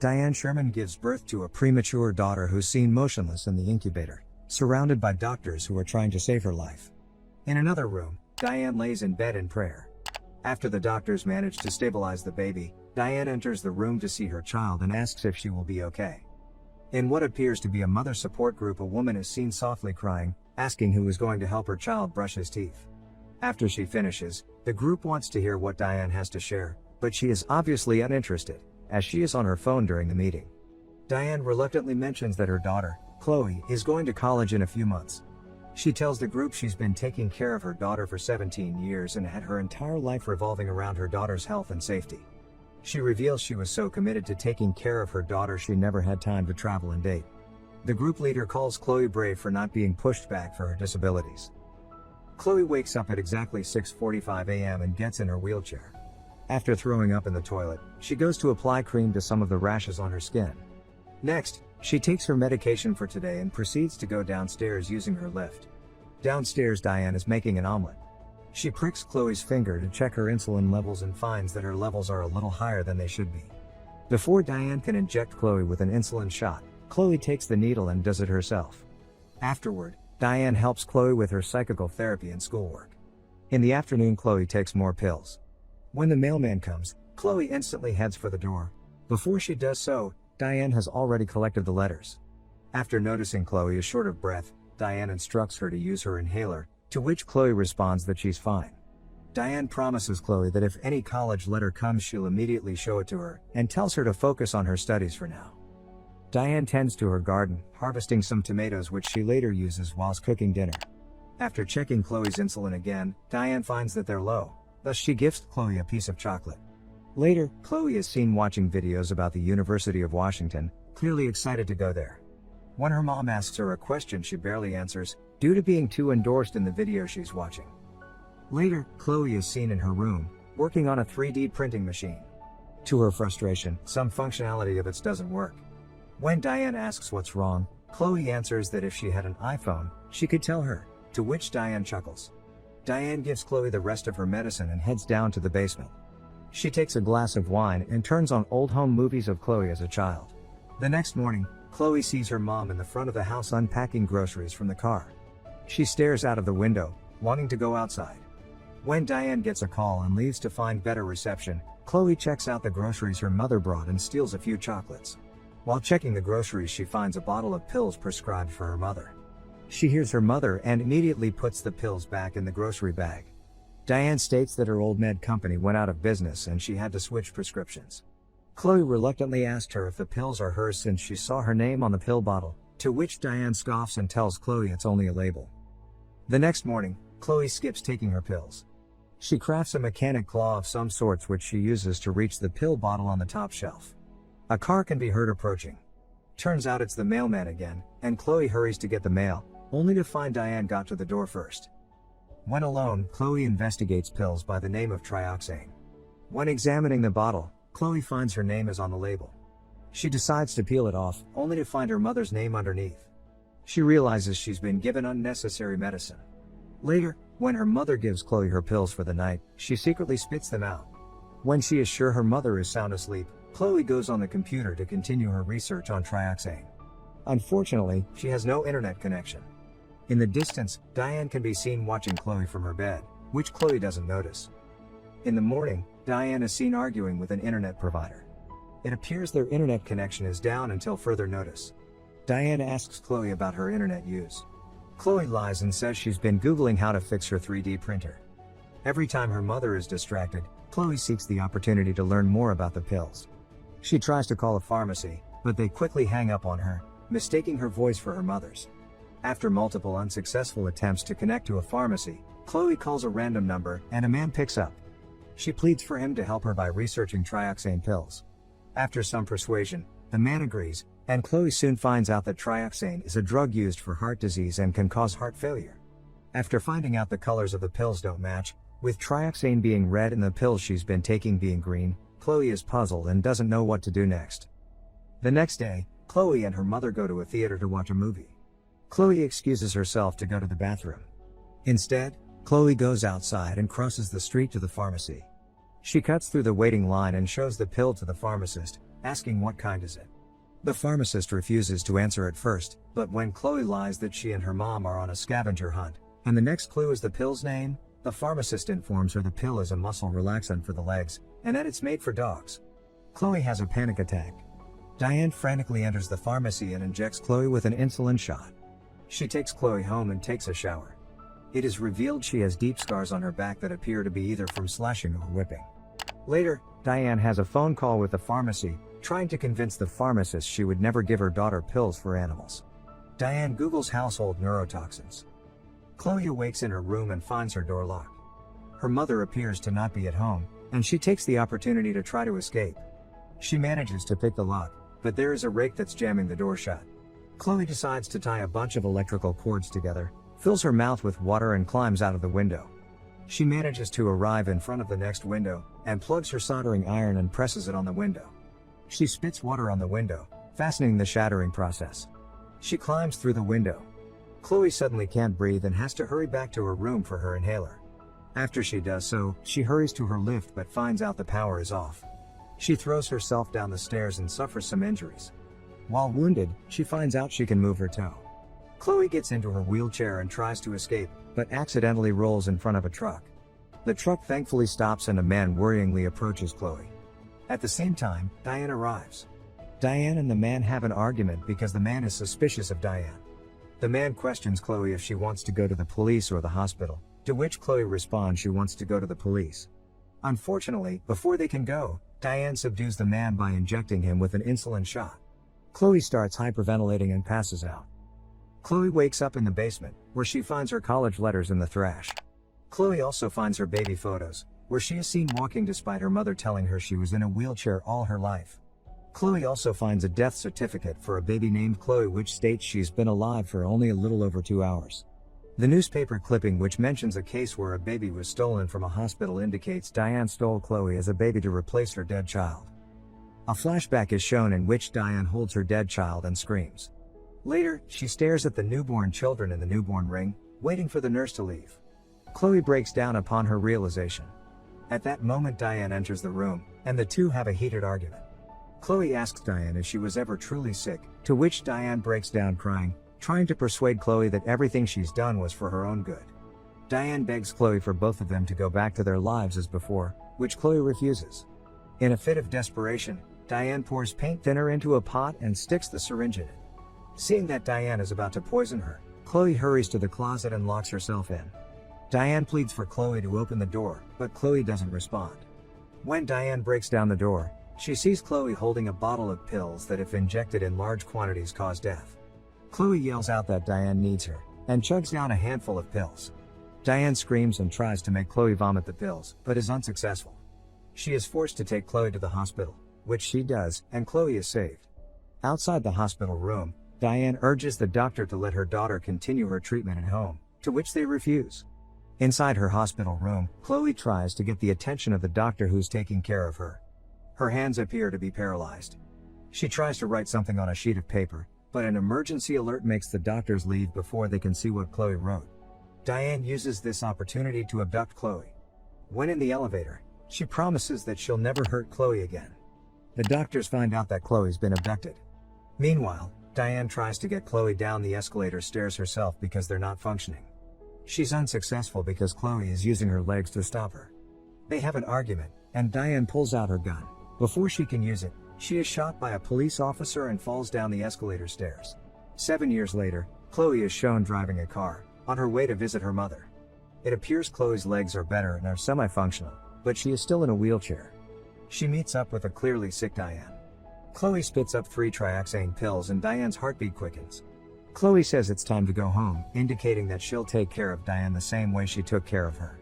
Diane Sherman gives birth to a premature daughter who's seen motionless in the incubator, surrounded by doctors who are trying to save her life. In another room, Diane lays in bed in prayer. After the doctors manage to stabilize the baby, Diane enters the room to see her child and asks if she will be okay. In what appears to be a mother support group, a woman is seen softly crying, asking who is going to help her child brush his teeth. After she finishes, the group wants to hear what Diane has to share, but she is obviously uninterested, as she is on her phone during the meeting. Diane reluctantly mentions that her daughter, Chloe, is going to college in a few months. She tells the group she's been taking care of her daughter for 17 years and had her entire life revolving around her daughter's health and safety. She reveals she was so committed to taking care of her daughter she never had time to travel and date. The group leader calls Chloe brave for not being pushed back for her disabilities. Chloe wakes up at exactly 6:45 a.m. and gets in her wheelchair. After throwing up in the toilet, she goes to apply cream to some of the rashes on her skin. Next, she takes her medication for today and proceeds to go downstairs using her lift. Downstairs, Diane is making an omelet. She pricks Chloe's finger to check her insulin levels and finds that her levels are a little higher than they should be. Before Diane can inject Chloe with an insulin shot, Chloe takes the needle and does it herself. Afterward, Diane helps Chloe with her psychical therapy and schoolwork. In the afternoon, Chloe takes more pills. When the mailman comes, Chloe instantly heads for the door. Before she does so, Diane has already collected the letters. After noticing Chloe is short of breath, Diane instructs her to use her inhaler, to which Chloe responds that she's fine. Diane promises Chloe that if any college letter comes, she'll immediately show it to her, and tells her to focus on her studies for now. Diane tends to her garden, harvesting some tomatoes which she later uses whilst cooking dinner. After checking Chloe's insulin again, Diane finds that they're low, thus she gifts Chloe a piece of chocolate. Later, Chloe is seen watching videos about the University of Washington, clearly excited to go there. When her mom asks her a question, she barely answers, due to being too endorsed in the video she's watching. Later, Chloe is seen in her room, working on a 3D printing machine. To her frustration, some functionality of it doesn't work. When Diane asks what's wrong, Chloe answers that if she had an iPhone, she could tell her, to which Diane chuckles. Diane gives Chloe the rest of her medicine and heads down to the basement. She takes a glass of wine and turns on old home movies of Chloe as a child. The next morning, Chloe sees her mom in the front of the house unpacking groceries from the car. She stares out of the window, wanting to go outside. When Diane gets a call and leaves to find better reception, Chloe checks out the groceries her mother brought and steals a few chocolates. While checking the groceries, she finds a bottle of pills prescribed for her mother. She hears her mother and immediately puts the pills back in the grocery bag. Diane states that her old med company went out of business and she had to switch prescriptions. Chloe reluctantly asked her if the pills are hers since she saw her name on the pill bottle, to which Diane scoffs and tells Chloe it's only a label. The next morning, Chloe skips taking her pills. She crafts a mechanic claw of some sorts which she uses to reach the pill bottle on the top shelf. A car can be heard approaching. Turns out it's the mailman again, and Chloe hurries to get the mail, only to find Diane got to the door first. When alone, Chloe investigates pills by the name of trioxane. When examining the bottle, Chloe finds her name is on the label. She decides to peel it off, only to find her mother's name underneath. She realizes she's been given unnecessary medicine. Later, when her mother gives Chloe her pills for the night, she secretly spits them out. When she is sure her mother is sound asleep, Chloe goes on the computer to continue her research on trioxane. Unfortunately, she has no internet connection. In the distance, Diane can be seen watching Chloe from her bed, which Chloe doesn't notice. In the morning, Diane is seen arguing with an internet provider. It appears their internet connection is down until further notice. Diane asks Chloe about her internet use. Chloe lies and says she's been Googling how to fix her 3D printer. Every time her mother is distracted, Chloe seeks the opportunity to learn more about the pills. She tries to call a pharmacy, but they quickly hang up on her, mistaking her voice for her mother's. After multiple unsuccessful attempts to connect to a pharmacy, Chloe calls a random number and a man picks up. She pleads for him to help her by researching trioxane pills. After some persuasion, the man agrees, and Chloe soon finds out that trioxane is a drug used for heart disease and can cause heart failure. After finding out the colors of the pills don't match, with trioxane being red and the pills she's been taking being green, Chloe is puzzled and doesn't know what to do next. The next day, Chloe and her mother go to a theater to watch a movie. Chloe excuses herself to go to the bathroom. Instead, Chloe goes outside and crosses the street to the pharmacy. She cuts through the waiting line and shows the pill to the pharmacist, asking what kind is it. The pharmacist refuses to answer at first, but when Chloe lies that she and her mom are on a scavenger hunt, and the next clue is the pill's name, the pharmacist informs her the pill is a muscle relaxant for the legs, and that it's made for dogs. Chloe has a panic attack. Diane frantically enters the pharmacy and injects Chloe with an insulin shot. She takes Chloe home and takes a shower. It is revealed she has deep scars on her back that appear to be either from slashing or whipping. Later, Diane has a phone call with the pharmacy, trying to convince the pharmacist she would never give her daughter pills for animals. Diane Googles household neurotoxins. Chloe awakes in her room and finds her door locked. Her mother appears to not be at home, and she takes the opportunity to try to escape. She manages to pick the lock, but there is a rake that's jamming the door shut. Chloe decides to tie a bunch of electrical cords together, fills her mouth with water and climbs out of the window. She manages to arrive in front of the next window, and plugs her soldering iron and presses it on the window. She spits water on the window, fastening the shattering process. She climbs through the window. Chloe suddenly can't breathe and has to hurry back to her room for her inhaler. After she does so, she hurries to her lift but finds out the power is off. She throws herself down the stairs and suffers some injuries. While wounded, she finds out she can move her toe. Chloe gets into her wheelchair and tries to escape, but accidentally rolls in front of a truck. The truck thankfully stops and a man worryingly approaches Chloe. At the same time, Diane arrives. Diane and the man have an argument because the man is suspicious of Diane. The man questions Chloe if she wants to go to the police or the hospital, to which Chloe responds she wants to go to the police. Unfortunately, before they can go, Diane subdues the man by injecting him with an insulin shot. Chloe starts hyperventilating and passes out. Chloe wakes up in the basement, where she finds her college letters in the trash. Chloe also finds her baby photos, where she is seen walking despite her mother telling her she was in a wheelchair all her life. Chloe also finds a death certificate for a baby named Chloe which states she's been alive for only a little over 2 hours. The newspaper clipping which mentions a case where a baby was stolen from a hospital indicates Diane stole Chloe as a baby to replace her dead child. A flashback is shown in which Diane holds her dead child and screams. Later, she stares at the newborn children in the newborn ring, waiting for the nurse to leave. Chloe breaks down upon her realization. At that moment Diane enters the room, and the two have a heated argument. Chloe asks Diane if she was ever truly sick, to which Diane breaks down crying, trying to persuade Chloe that everything she's done was for her own good. Diane begs Chloe for both of them to go back to their lives as before, which Chloe refuses. In a fit of desperation, Diane pours paint thinner into a pot and sticks the syringe in it. Seeing that Diane is about to poison her, Chloe hurries to the closet and locks herself in. Diane pleads for Chloe to open the door, but Chloe doesn't respond. When Diane breaks down the door, she sees Chloe holding a bottle of pills that if injected in large quantities cause death. Chloe yells out that Diane needs her, and chugs down a handful of pills. Diane screams and tries to make Chloe vomit the pills, but is unsuccessful. She is forced to take Chloe to the hospital, which she does, and Chloe is saved. Outside the hospital room, Diane urges the doctor to let her daughter continue her treatment at home, to which they refuse. Inside her hospital room, Chloe tries to get the attention of the doctor who's taking care of her. Her hands appear to be paralyzed. She tries to write something on a sheet of paper, but an emergency alert makes the doctors leave before they can see what Chloe wrote. Diane uses this opportunity to abduct Chloe. When in the elevator, she promises that she'll never hurt Chloe again. The doctors find out that Chloe's been abducted. Meanwhile, Diane tries to get Chloe down the escalator stairs herself because they're not functioning. She's unsuccessful because Chloe is using her legs to stop her. They have an argument, and Diane pulls out her gun. Before she can use it, she is shot by a police officer and falls down the escalator stairs. 7 years later, Chloe is shown driving a car, on her way to visit her mother. It appears Chloe's legs are better and are semi-functional, but she is still in a wheelchair. She meets up with a clearly sick Diane. Chloe spits up 3 trioxane pills and Diane's heartbeat quickens. Chloe says it's time to go home, indicating that she'll take care of Diane the same way she took care of her.